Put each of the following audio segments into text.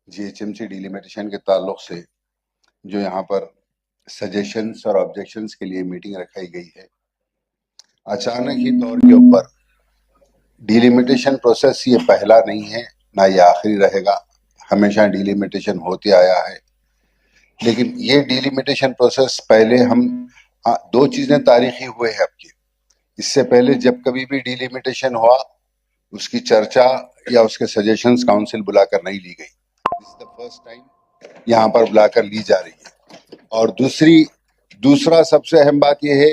GHMC delimitation के ताल्लुक से जो यहाँ पर सजेशंस और ऑब्जेक्शंस के लिए मीटिंग रखाई गई है, अचानक ही तौर के ऊपर डिलिमिटेशन प्रोसेस ये पहला नहीं है, ना ये आखिरी रहेगा। हमेशा डिलिमिटेशन होते आया है, लेकिन ये डिलिमिटेशन प्रोसेस पहले हम दो चीजें तारीखी हुए हैं आपकी। इससे पहले जब कभी भी डिलिमिटेशन हुआ, उसकी चर्चा या उसके सजेशंस काउंसिल बुलाकर नहीं ली गई। This is the first time यहाँ पर बुलाकर ली जा रही है। और दूसरा सबसे अहम बात यह है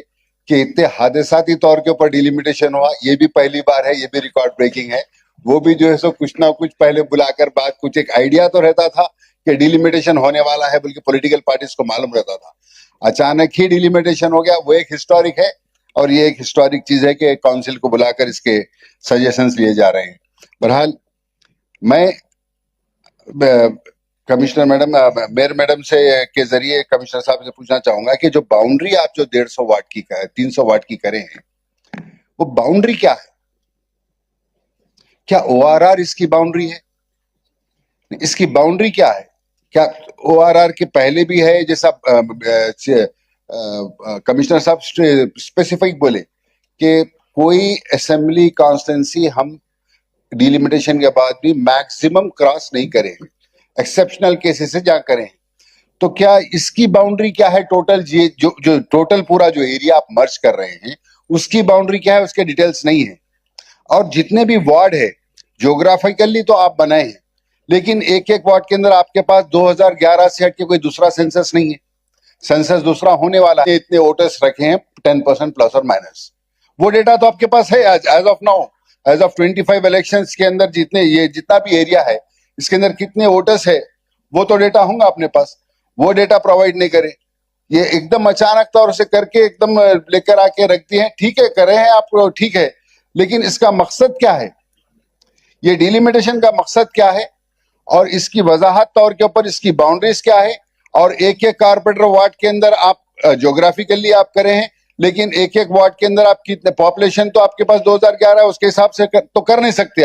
कि इतने हादसाती तौर के ऊपर डिलिमिटेशन हुआ, ये भी पहली बार है, ये भी रिकॉर्ड ब्रेकिंग है। वो भी जो है सो कुछ ना कुछ पहले बुलाकर बात, कुछ एक आइडिया तो रहता था कि डिलिमिटेशन होने वाला है, बल्कि पॉलिटिकल पार्टीज को मालूम रहता था। अचानक ही डिलिमिटेशन हो गया, वो एक हिस्टोरिक है। और ये एक हिस्टोरिक चीज है कि काउंसिल को बुलाकर इसके सजेशंस लिए जा रहे हैं। बहरहाल मैं कमिश्नर मैडम, मेयर मैडम से के जरिए कमिश्नर साहब से पूछना चाहूंगा कि जो बाउंड्री आप जो 150 वाट की 300 वाट की करे हैं, वो बाउंड्री क्या है? क्या ओआरआर इसकी बाउंड्री है? इसकी बाउंड्री क्या है? क्या ओआरआर के पहले भी है, जैसा कमिश्नर साहब स्पेसिफिक बोले कि कोई असेंबली कॉन्स्टिट्यूंसी हम डिलिमिटेशन के बाद भी मैक्सिमम क्रॉस नहीं करें, एक्सेप्शनल केसेस से जहां करें। तो क्या इसकी बाउंड्री क्या है? टोटल जो टोटल पूरा जो एरिया आप मर्ज कर रहे हैं, उसकी बाउंड्री क्या है? उसके डिटेल्स नहीं है। और जितने भी वार्ड है, ज्योग्राफिकली तो आप बनाए हैं, लेकिन एक एक वार्ड के अंदर आपके पास 2011 से हट के कोई दूसरा सेंसस नहीं है। सेंसस दूसरा होने वाला है, इतने वोटर्स रखे हैं 10% प्लस और माइनस। वो डेटा तो आपके पास है as of now, as of 25 elections के अंदर जितना भी एरिया है, इसके अंदर कितने वोटर्स है, वो तो डेटा होगा अपने पास। वो डेटा प्रोवाइड नहीं करे, ये एकदम अचानक तौर से करके एकदम लेकर आके रख दिए हैं। ठीक है, करे हैं आप, ठीक है, लेकिन इसका मकसद क्या है? ये डिलिमिटेशन का मकसद क्या है? और इसकी वजाहत तौर के ऊपर इसकी बाउंड्रीज क्या है? और एक एक कारपोरेटर वार्ड के अंदर आप ज्योग्राफिकली आप करे हैं, लेकिन एक एक वार्ड के अंदर आप कितने पॉपुलेशन तो आपके पास 2011 है, उसके हिसाब से तो कर नहीं सकते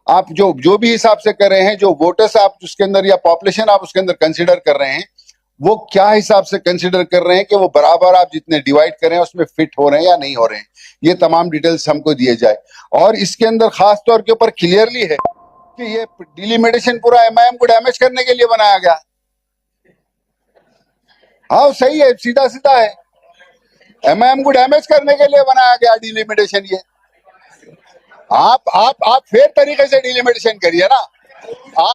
आप जो भी हिसाब से कर रहे हैं, जो वोटर्स आप उसके अंदर या पॉपुलेशन आप उसके अंदर कंसिडर कर रहे हैं, वो क्या हिसाब से कंसिडर कर रहे हैं कि वो बराबर आप जितने डिवाइड कर रहे हैं उसमें फिट हो रहे हैं या नहीं हो रहे हैं। ये तमाम डिटेल्स हमको दिए जाए। और इसके अंदर खास तौर के ऊपर क्लियरली है कि ये डिलिमिटेशन पूरा एमआईएम को डैमेज करने के लिए बनाया गया। हाँ, सही है, सीधा सीधा है, एमआईएम को डैमेज करने के लिए बनाया गया डिलिमिटेशन। ये आप फेयर तरीके से डिलिमिटेशन करिए ना। आप